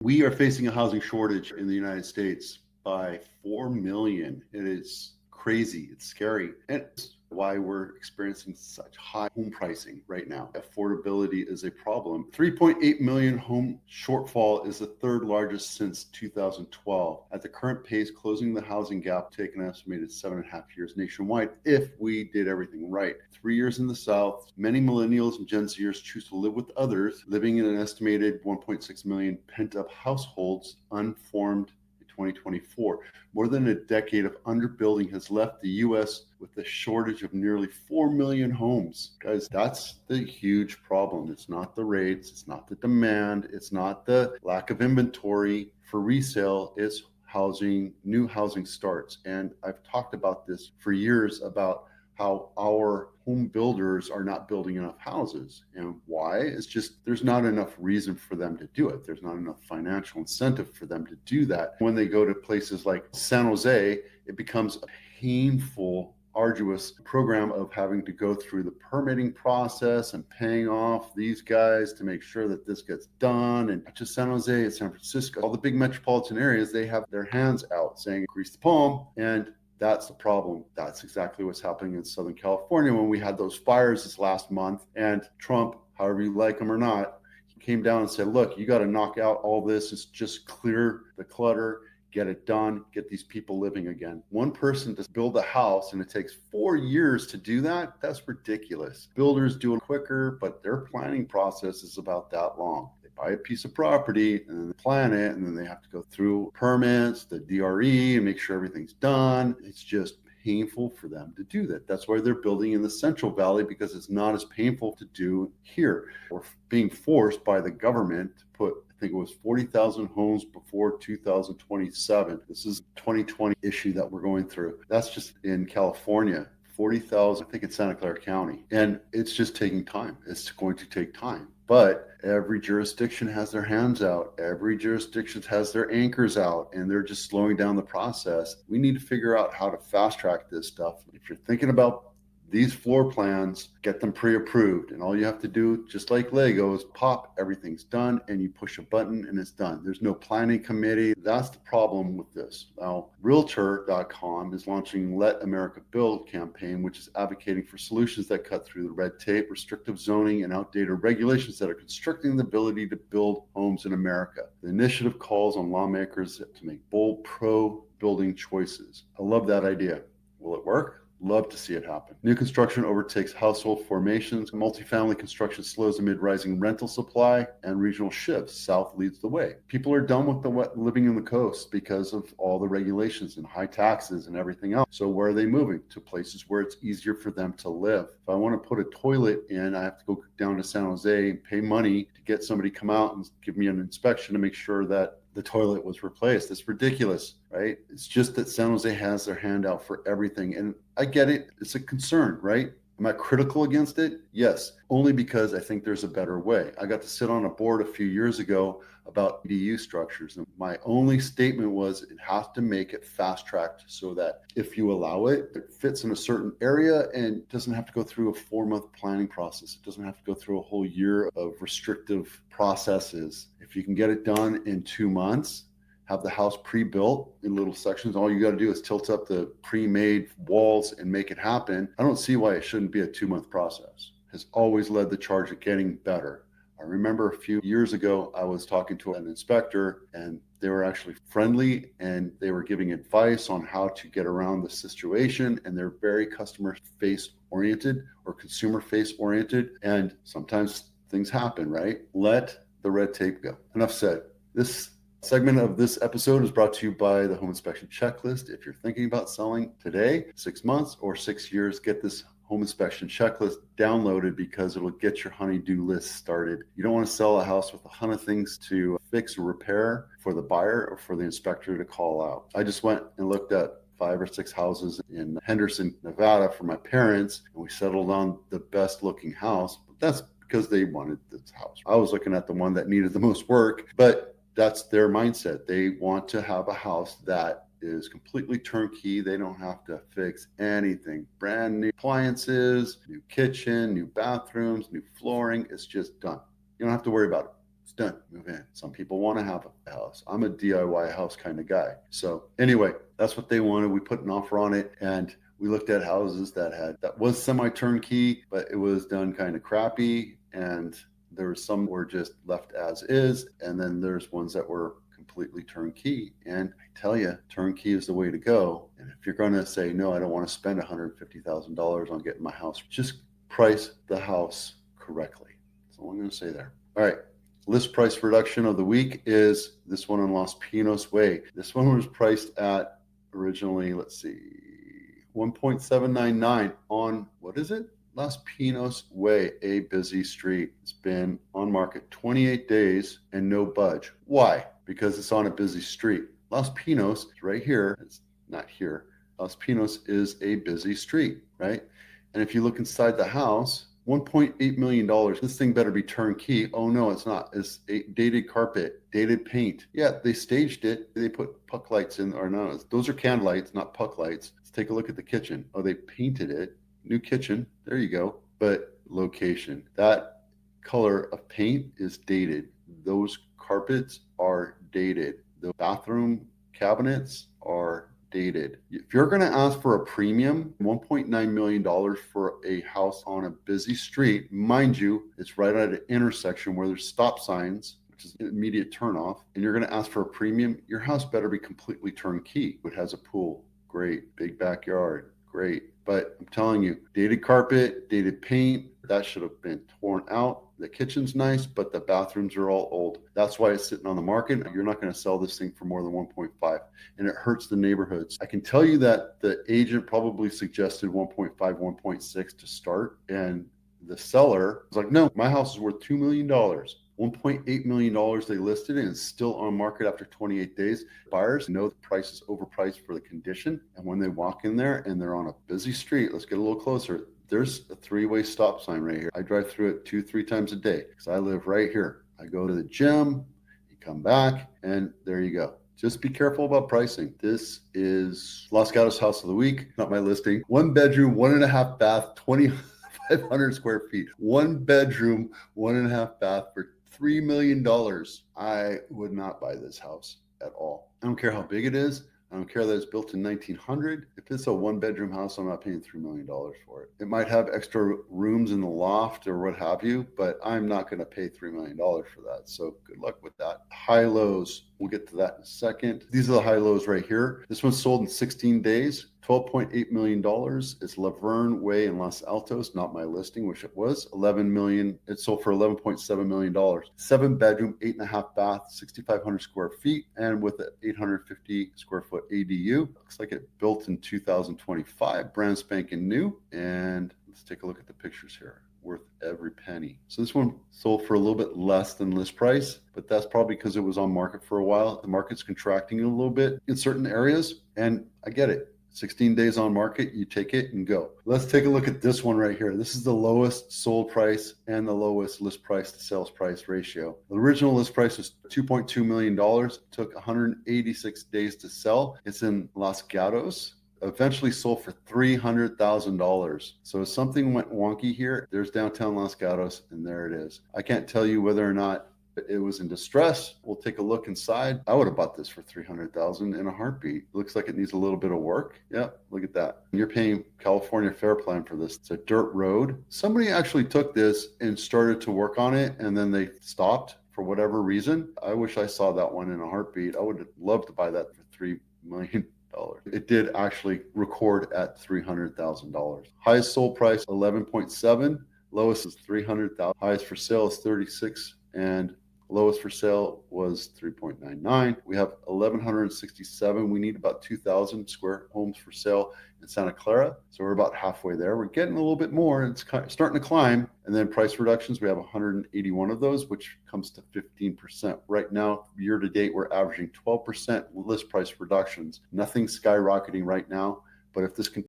We are facing a housing shortage in the United States by 4 million. It is crazy. It's scary. And it's why we're experiencing such high home pricing right now. Affordability is a problem. 3.8 million home shortfall is the third largest since 2012. At the current pace, closing the housing gap take an estimated 7.5 years nationwide if we did everything right. 3 years in the South, many millennials and Gen Zers choose to live with others, living in an estimated 1.6 million pent-up households unformed 2024. More than a decade of underbuilding has left the U.S. with a shortage of nearly 4 million homes. Guys, that's the huge problem. It's not the rates, it's not the demand, it's not the lack of inventory for resale, it's housing, new housing starts. And I've talked about this for years about how our home builders are not building enough houses. And why? It's just there's not enough reason for them to do it. There's not enough financial incentive for them to do that. When they go to places like San Jose, it becomes a painful, arduous program of having to go through the permitting process and paying off these guys to make sure that this gets done. And not just San Jose, it's San Francisco, all the big metropolitan areas, they have their hands out saying, grease the palm. And that's the problem. That's exactly what's happening in Southern California when we had those fires this last month. And Trump, however you like him or not, he came down and said, look, you got to knock out all this. It's just clear the clutter, get it done, get these people living again. One person to build a house and it takes 4 years to do that. That's ridiculous. Builders do it quicker, but their planning process is about that long. Buy a piece of property and then they plan it, and then they have to go through permits, the DRE, and make sure everything's done. It's just painful for them to do that. That's why they're building in the Central Valley, because it's not as painful to do here. We're being forced by the government to put, I think it was 40,000 homes before 2027. This is a 2020 issue that we're going through. That's just in California. 40,000, I think it's Santa Clara County. And it's just taking time. It's going to take time. But every jurisdiction has their hands out. Every jurisdiction has their anchors out, and they're just slowing down the process. We need to figure out how to fast track this stuff. If you're thinking about these floor plans, get them pre-approved. And all you have to do, just like Legos, pop, everything's done, and you push a button and it's done. There's no planning committee. That's the problem with this. Now, Realtor.com is launching Let America Build campaign, which is advocating for solutions that cut through the red tape, restrictive zoning, and outdated regulations that are constricting the ability to build homes in America. The initiative calls on lawmakers to make bold pro-building choices. I love that idea. Will it work? Love to see it happen. New construction overtakes household formations. Multifamily construction slows amid rising rental supply and regional shifts. South leads the way. People are done with living in the coast because of all the regulations and high taxes and everything else. So where are they moving? To places where it's easier for them to live. If I want to put a toilet in, I have to go down to San Jose and pay money to get somebody to come out and give me an inspection to make sure that the toilet was replaced. It's ridiculous, right? It's just that San Jose has their hand out for everything. And I get it. It's a concern, right? Am I critical against it? Yes, only because I think there's a better way. I got to sit on a board a few years ago about EDU structures. And my only statement was it has to make it fast-tracked so that if you allow it, it fits in a certain area and doesn't have to go through a 4-month planning process. It doesn't have to go through a whole year of restrictive processes. If you can get it done in 2 months, have the house pre-built in little sections. All you got to do is tilt up the pre-made walls and make it happen. I don't see why it shouldn't be a 2-month process. Has always led the charge of getting better. I remember a few years ago, I was talking to an inspector and they were actually friendly and they were giving advice on how to get around the situation. And they're very customer face oriented or consumer face oriented. And sometimes things happen, right? Let the red tape go. Enough said. This segment of this episode is brought to you by the Home Inspection Checklist. If you're thinking about selling today, 6 months or 6 years, get this home inspection checklist downloaded because it'll get your honey-do list started. You don't want to sell a house with a ton of things to fix or repair for the buyer or for the inspector to call out. I just went and looked at 5 or 6 houses in Henderson, Nevada for my parents, and we settled on the best looking house. That's because they wanted this house. I was looking at the one that needed the most work, but that's their mindset. They want to have a house that is completely turnkey. They don't have to fix anything. Brand new appliances, new kitchen, new bathrooms, new flooring. It's just done. You don't have to worry about it. It's done. Move in. Some people want to have a house. I'm a DIY house kind of guy. So anyway, that's what they wanted. We put an offer on it, and we looked at houses that was semi-turnkey, but it was done kind of crappy. And there were some were just left as is. And then there's ones that were completely turnkey. And I tell you, turnkey is the way to go. And if you're going to say, no, I don't want to spend $150,000 on getting my house, just price the house correctly. That's all I'm going to say there. All right. List price reduction of the week is this one on Los Pinos Way. This one was priced at originally, let's see, 1.799 on, what is it? Los Pinos Way, a busy street. It's been on market 28 days and no budge. Why? Because it's on a busy street. Los Pinos is right here. It's not here. Los Pinos is a busy street, right? And if you look inside the house, $1.8 million. This thing better be turnkey. Oh no, it's not. It's a dated carpet, dated paint. Yeah, they staged it. They put puck lights in, or no, those are can lights, not puck lights. Let's take a look at the kitchen. Oh, they painted it. New kitchen. There you go. But location. That color of paint is dated. Those carpets are dated. The bathroom cabinets are dated. If you're going to ask for a premium, $1.9 million for a house on a busy street, mind you, it's right at an intersection where there's stop signs, which is an immediate turnoff, and you're going to ask for a premium, your house better be completely turnkey. It has a pool, great. Big backyard, great. But I'm telling you, dated carpet, dated paint, that should have been torn out. The kitchen's nice, but the bathrooms are all old. That's why it's sitting on the market. You're not going to sell this thing for more than 1.5, and it hurts the neighborhoods. I can tell you that the agent probably suggested 1.5, 1.6 to start, and the seller was like, no, my house is worth $2 million. $1.8 million they listed, and it's still on market after 28 days. Buyers know the price is overpriced for the condition, and when they walk in there and they're on a busy street, let's get a little closer. There's a 3-way stop sign right here. I drive through it 2-3 times a day because I live right here. I go to the gym, you come back, and there you go. Just be careful about pricing. This is Los Gatos House of the Week, not my listing. 1 bedroom, 1.5 bath, 2,500 square feet. 1 bedroom, 1.5 bath for $3 million. I would not buy this house at all. I don't care how big it is. I don't care that it's built in 1900. If it's a 1-bedroom house, I'm not paying $3 million for it. It might have extra rooms in the loft or what have you, but I'm not going to pay $3 million for that. So good luck with that. High lows. We'll get to that in a second. These are the high lows right here. This one's sold in 16 days. $12.8 million. It's Laverne Way in Los Altos, not my listing, which it was. $11 million. It sold for $11.7 million. 7-bedroom, 8.5 bath, 6,500 square feet, and with an 850 square foot ADU. Looks like it built in 2025, brand spanking new. And let's take a look at the pictures here. Worth every penny. So this one sold for a little bit less than list price, but that's probably because it was on market for a while. The market's contracting a little bit in certain areas, and I get it. 16 days on market, you take it and go. Let's take a look at this one right here. This is the lowest sold price and the lowest list price to sales price ratio. The original list price was $2.2 million. It took 186 days to sell. It's in Los Gatos. Eventually sold for $300,000. So if something went wonky here, there's downtown Los Gatos, and there it is. I can't tell you whether or not it was in distress. We'll take a look inside. I would have bought this for $300,000 in a heartbeat. Looks like it needs a little bit of work. Yeah, look at that. You're paying California Fair Plan for this. It's a dirt road. Somebody actually took this and started to work on it, and then they stopped for whatever reason. I wish I saw that one in a heartbeat. I would love to buy that for $3 million. It did actually record at $300,000. Highest sold price 11.7, lowest is 300,000. Highest for sale is 36, and lowest for sale was 3.99. We have 1,167. We need about 2,000 square homes for sale in Santa Clara. So we're about halfway there. We're getting a little bit more. It's starting to climb. And then price reductions, we have 181 of those, which comes to 15%. Right now, year to date, we're averaging 12% list price reductions. Nothing skyrocketing right now. But if this